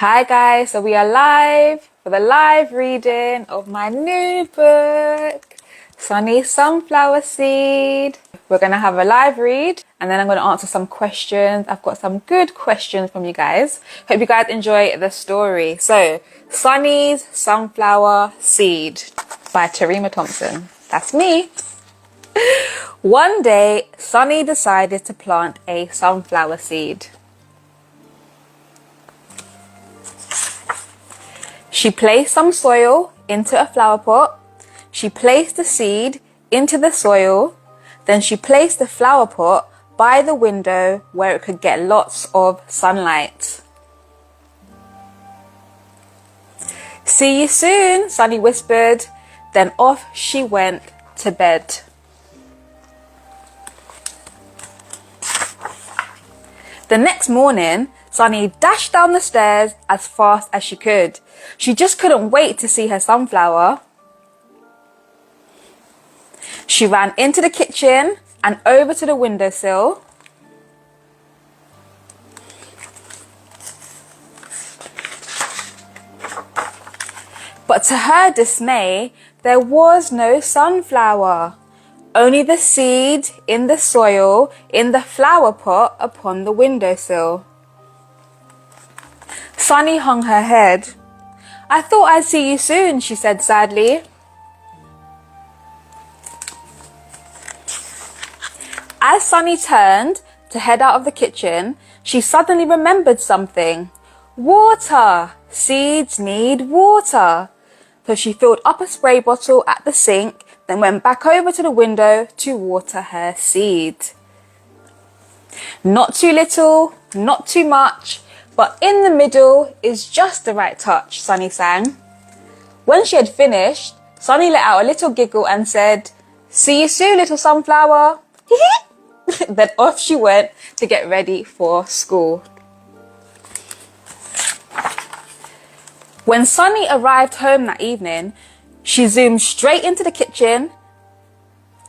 Hi guys, so we are live for the live reading of my new book, Sunny Sunflower Seed. We're going to have a live read and then I'm going to answer some questions. I've got some good questions from you guys. Hope you guys enjoy the story. So, Sunny's Sunflower Seed by Torema Thompson. That's me. One day, Sunny decided to plant a sunflower seed. She placed some soil into a flower pot. She placed the seed into the soil. Then she placed the flower pot by the window where it could get lots of sunlight. "See you soon," Sunny whispered. Then off she went to bed. The next morning, Sunny dashed down the stairs as fast as she could. She just couldn't wait to see her sunflower. She ran into the kitchen and over to the windowsill. But to her dismay, there was no sunflower. Only the seed in the soil in the flower pot upon the windowsill. Sunny hung her head. "I thought I'd see you soon," she said sadly. As Sunny turned to head out of the kitchen, she suddenly remembered something. Water! Seeds need water. So she filled up a spray bottle at the sink, then went back over to the window to water her seed. Not too little, not too much, but in the middle is just the right touch, Sunny sang. When she had finished, Sunny let out a little giggle and said, "See you soon, little sunflower." Then off she went to get ready for school. When Sunny arrived home that evening, she zoomed straight into the kitchen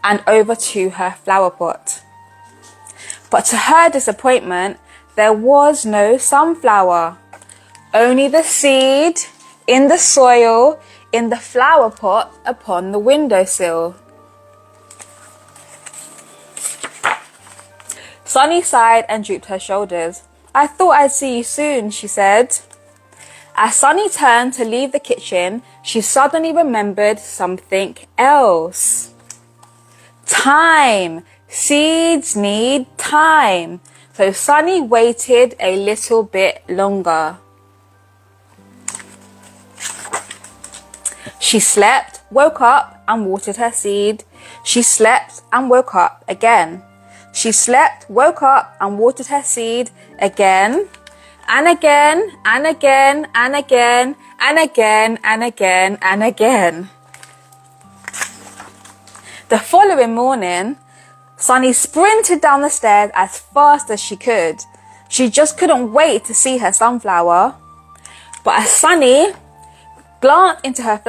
and over to her flower pot. But to her disappointment, there was no sunflower. Only the seed in the soil in the flower pot upon the windowsill. Sunny sighed and drooped her shoulders. "I thought I'd see you soon," she said. As Sunny turned to leave the kitchen, she suddenly remembered something else. Time. Seeds need time. So Sunny waited a little bit longer. She slept, woke up and watered her seed. She slept and woke up again. She slept, woke up and watered her seed again. And again, and again, and again, and again, and again, and again. The following morning, Sunny sprinted down the stairs as fast as she could. She just couldn't wait to see her sunflower. But as Sunny glanced into her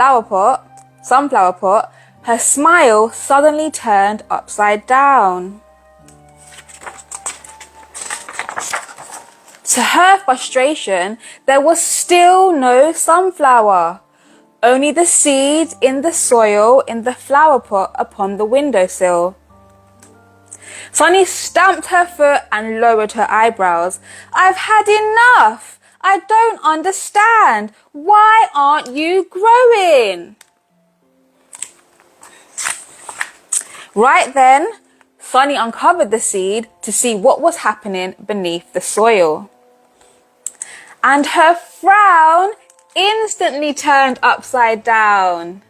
sunflower pot, her smile suddenly turned upside down. To her frustration, there was still no sunflower. Only the seed in the soil in the flower pot upon the windowsill. Sunny stamped her foot and lowered her eyebrows. "I've had enough. I don't understand. Why aren't you growing?" Right then, Sunny uncovered the seed to see what was happening beneath the soil. And her frown instantly turned upside down.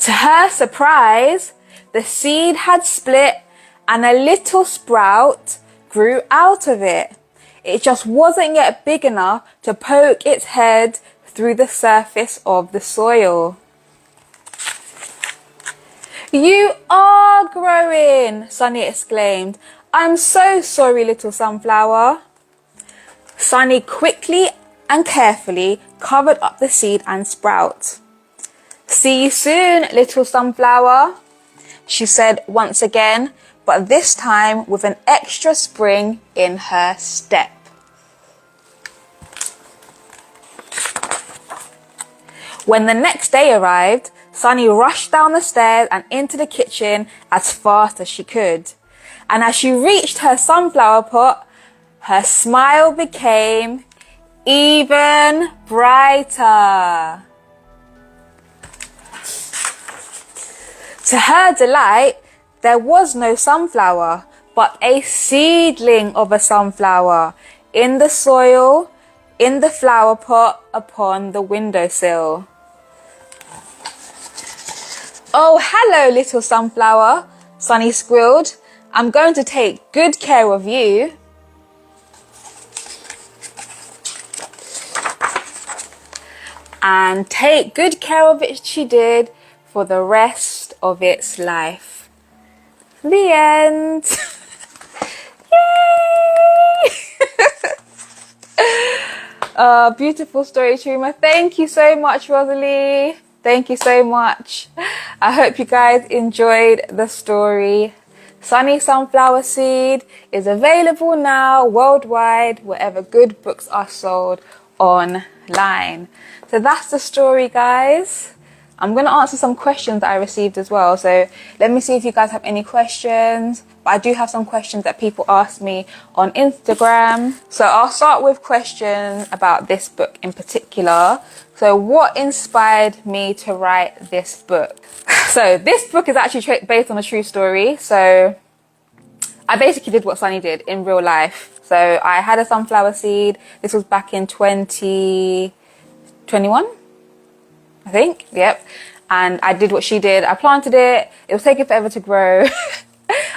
To her surprise, the seed had split and a little sprout grew out of it. It just wasn't yet big enough to poke its head through the surface of the soil. "You are growing," Sunny exclaimed. "I'm so sorry, little sunflower." Sunny quickly and carefully covered up the seed and sprout. "See you soon, little sunflower," she said once again, but this time with an extra spring in her step. When the next day arrived, Sunny rushed down the stairs and into the kitchen as fast as she could. And as she reached her sunflower pot, her smile became even brighter. To her delight, there was no sunflower, but a seedling of a sunflower in the soil, in the flower pot upon the windowsill. "Oh, hello, little sunflower," Sunny squealed. "I'm going to take good care of you." And take good care of it she did for the rest of its life. The end. Yay! Beautiful story, Torema. Thank you so much, Rosalie. Thank you so much. I hope you guys enjoyed the story. Sunny Sunflower Seed is available now worldwide wherever good books are sold online. So that's the story, guys. I'm going to answer some questions that I received as well. So let me see if you guys have any questions. But I do have some questions that people asked me on Instagram. So I'll start with questions about this book in particular. So what inspired me to write this book? So this book is actually based on a true story. So I basically did what Sunny did in real life. So I had a sunflower seed. This was back in 2021, I think. Yep. And I did what she did. I planted it. It was taking forever to grow.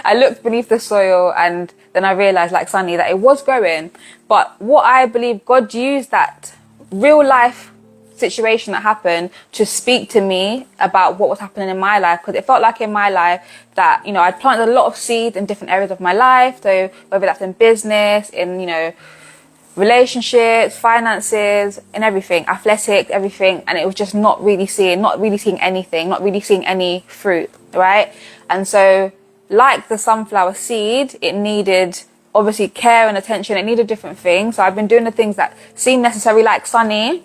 I looked beneath the soil and then I realized, like Sunny, that it was growing. But what I believe, God used that real life situation that happened to speak to me about what was happening in my life, because it felt like in my life that, you know, I'd planted a lot of seeds in different areas of my life. So whether that's in business, in, you know, relationships, finances, and everything, athletics, everything, and it was just not really seeing anything, not really seeing any fruit, right? And so like the sunflower seed, it needed obviously care and attention. It needed different things. So I've been doing the things that seem necessary, like Sunny,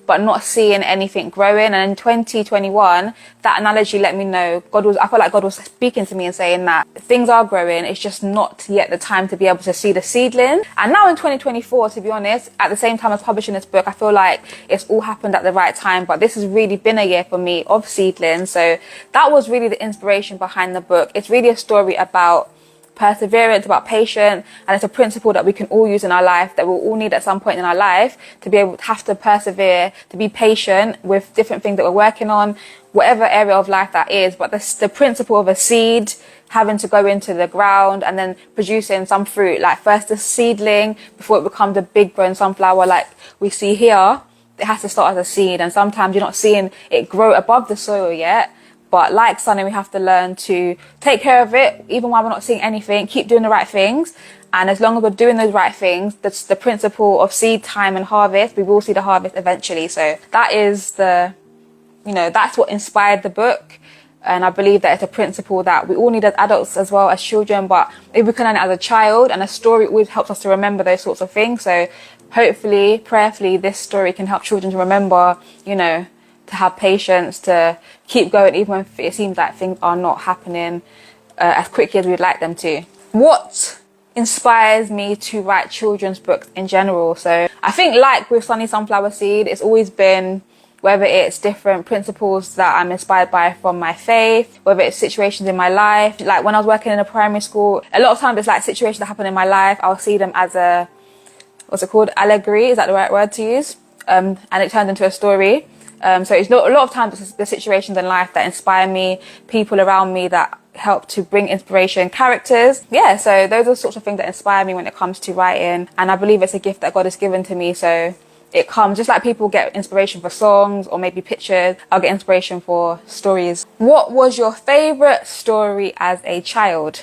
but not seeing anything growing. And in 2021, that analogy let me know I felt like God was speaking to me and saying that things are growing. It's just not yet the time to be able to see the seedling. And now in 2024, to be honest, at the same time as publishing this book, I feel like it's all happened at the right time. But this has really been a year for me of seedlings. So that was really the inspiration behind the book. It's really a story about perseverance, about patience, and it's a principle that we can all use in our life, that we'll all need at some point in our life, to be able to have to persevere, to be patient with different things that we're working on, whatever area of life that is. But the principle of a seed having to go into the ground and then producing some fruit, like first the seedling before it becomes a big grown sunflower like we see here, it has to start as a seed, and sometimes you're not seeing it grow above the soil yet. But like Sunny, we have to learn to take care of it, even while we're not seeing anything, keep doing the right things. And as long as we're doing those right things, that's the principle of seed time and harvest. We will see the harvest eventually. So that is that's what inspired the book. And I believe that it's a principle that we all need as adults as well as children. But if we can learn it as a child, and a story always helps us to remember those sorts of things. So hopefully, prayerfully, this story can help children to remember, to have patience, to keep going even if it seems like things are not happening as quickly as we'd like them to. What inspires me to write children's books in general? So I think, like with Sunny Sunflower Seed, it's always been whether it's different principles that I'm inspired by from my faith, whether it's situations in my life. Like when I was working in a primary school, a lot of times it's like situations that happen in my life, I'll see them as a, allegory, is that the right word to use? And it turned into a story. So it's not, a lot of times it's the situations in life that inspire me, people around me that help to bring inspiration, characters. Yeah, so those are the sorts of things that inspire me when it comes to writing. And I believe it's a gift that God has given to me. So it comes, just like people get inspiration for songs or maybe pictures, I'll get inspiration for stories. What was your favorite story as a child?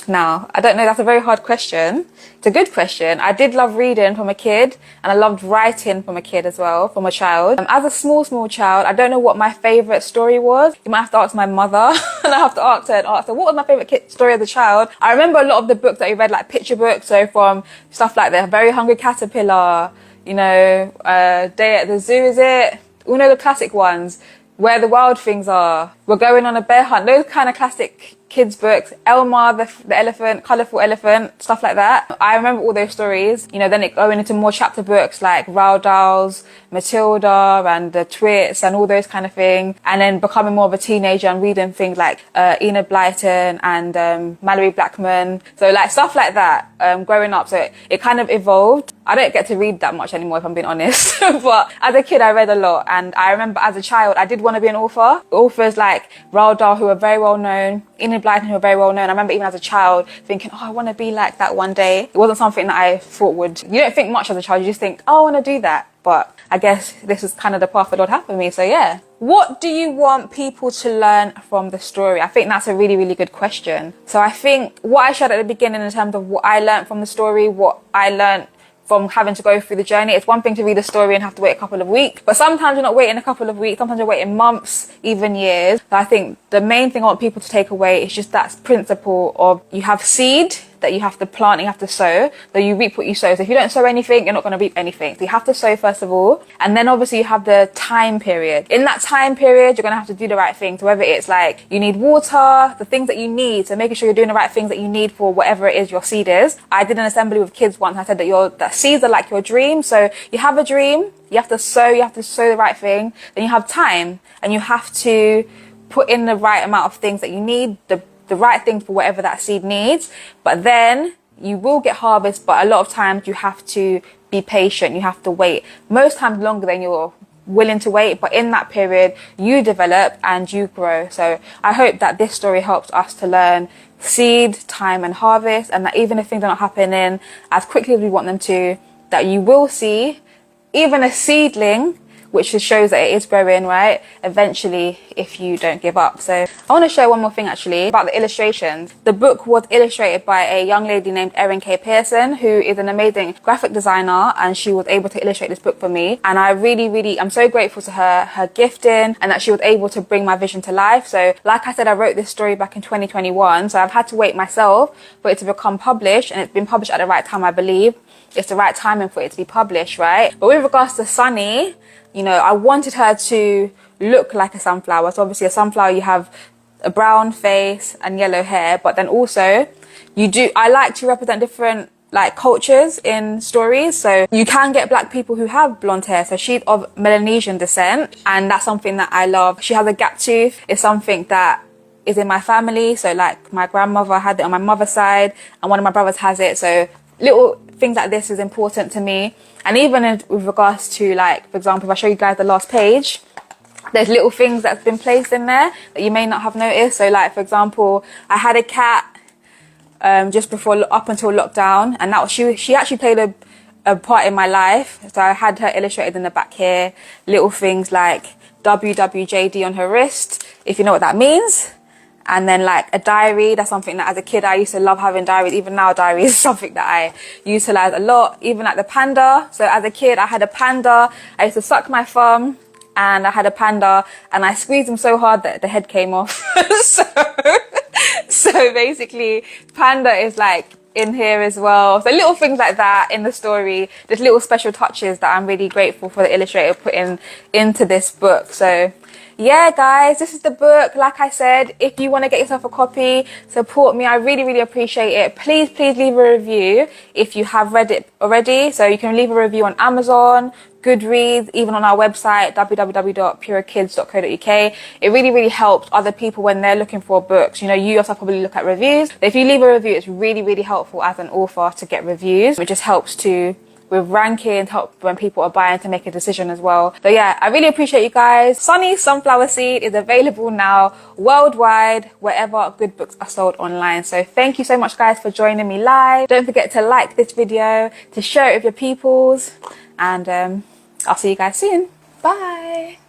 Now, I don't know, that's a very hard question. It's a good question. I did love reading from a kid, and I loved writing from a kid as well, from a child. As a small child, I don't know what my favourite story was. You might have to ask my mother, and I have to ask her what was my favourite story as a child. I remember a lot of the books that we read, like picture books, so from stuff like The Very Hungry Caterpillar, you know, Day at the Zoo, is it? You know, the classic ones, Where the Wild Things Are, We're Going on a Bear Hunt, those kind of classic kids books, Elmer the elephant, Colourful Elephant, stuff like that. I remember all those stories, you know, then it going into more chapter books like Roald Dahl's Matilda and the Twits and all those kind of things, and then becoming more of a teenager and reading things like Enid Blyton and Mallory Blackman, so like stuff like that, growing up. So it kind of evolved. I don't get to read that much anymore, if I'm being honest, but as a kid I read a lot, and I remember as a child I did want to be an author. Authors like Roald Dahl, who are very well known, Enid Blyton, who are very well known. I remember even as a child thinking, oh, I want to be like that one day. It wasn't something that I thought would, you don't think much as a child, you just think, oh, I want to do that. But I guess this is kind of the path that Lord had for me, so yeah. What do you want people to learn from the story? I think that's a really, really good question. So I think what I shared at the beginning in terms of what I learned from the story, what I learned from having to go through the journey. It's one thing to read a story and have to wait a couple of weeks, but sometimes you're not waiting a couple of weeks, sometimes you're waiting months, even years. But I think the main thing I want people to take away is just that principle of you have seed that you have to plant, you have to sow, that you reap what you sow. So if you don't sow anything, you're not going to reap anything. So you have to sow first of all, and then obviously you have the time period. In that time period, you're going to have to do the right thing. So whether it's like you need water, the things that you need, so making sure you're doing the right things that you need for whatever it is your seed is. I did an assembly with kids once. I said that seeds are like your dream. So you have a dream, you have to sow the right thing. Then you have time, and you have to put in the right amount of things that you need, the right things for whatever that seed needs. But then you will get harvest, but a lot of times you have to be patient, you have to wait, most times longer than you're willing to wait, but in that period you develop and you grow. So I hope that this story helps us to learn seed, time and harvest, and that even if things are not happening as quickly as we want them to, that you will see even a seedling, which just shows that it is growing, right? Eventually, if you don't give up. So I want to share one more thing actually about the illustrations. The book was illustrated by a young lady named Erin K. Pearson, who is an amazing graphic designer, and she was able to illustrate this book for me. And I really, I'm so grateful to her gifting, and that she was able to bring my vision to life. So like I said, I wrote this story back in 2021. So I've had to wait myself for it to become published, and it's been published at the right time, I believe. It's the right timing for it to be published, right? But with regards to Sunny, you know, I wanted her to look like a sunflower. So obviously a sunflower, you have a brown face and yellow hair, but then also I like to represent different like cultures in stories. So you can get black people who have blonde hair. So she's of Melanesian descent, and that's something that I love. She has a gap tooth. It's something that is in my family. So like my grandmother had it on my mother's side, and one of my brothers has it. So little things like this is important to me. And even with regards to, like, for example, if I show you guys the last page, there's little things that's been placed in there that you may not have noticed. So like, for example, I had a cat just before, up until lockdown, and that was, she actually played a part in my life. So I had her illustrated in the back here, little things like WWJD on her wrist, if you know what that means. And then like a diary, that's something that as a kid I used to love having diaries. Even now diaries is something that I utilize a lot. Even like the panda. So as a kid I had a panda. I used to suck my thumb, and I had a panda, and I squeezed him so hard that the head came off. so basically panda is like in here as well. So little things like that in the story. There's little special touches that I'm really grateful for the illustrator putting into this book. So yeah, guys, this is the book. Like I said, if you want to get yourself a copy, support me. I really appreciate it. Please leave a review if you have read it already. So you can leave a review on Amazon, Goodreads, even on our website, www.purekids.co.uk. It really helps other people when they're looking for books. You know, you yourself probably look at reviews. But if you leave a review, it's really helpful as an author to get reviews. It just helps with rankings, help when people are buying to make a decision as well. So yeah, I really appreciate you guys. Sunny Sunflower Seed is available now worldwide, wherever good books are sold online. So thank you so much guys for joining me live. Don't forget to like this video, to share it with your peoples, and I'll see you guys soon. Bye.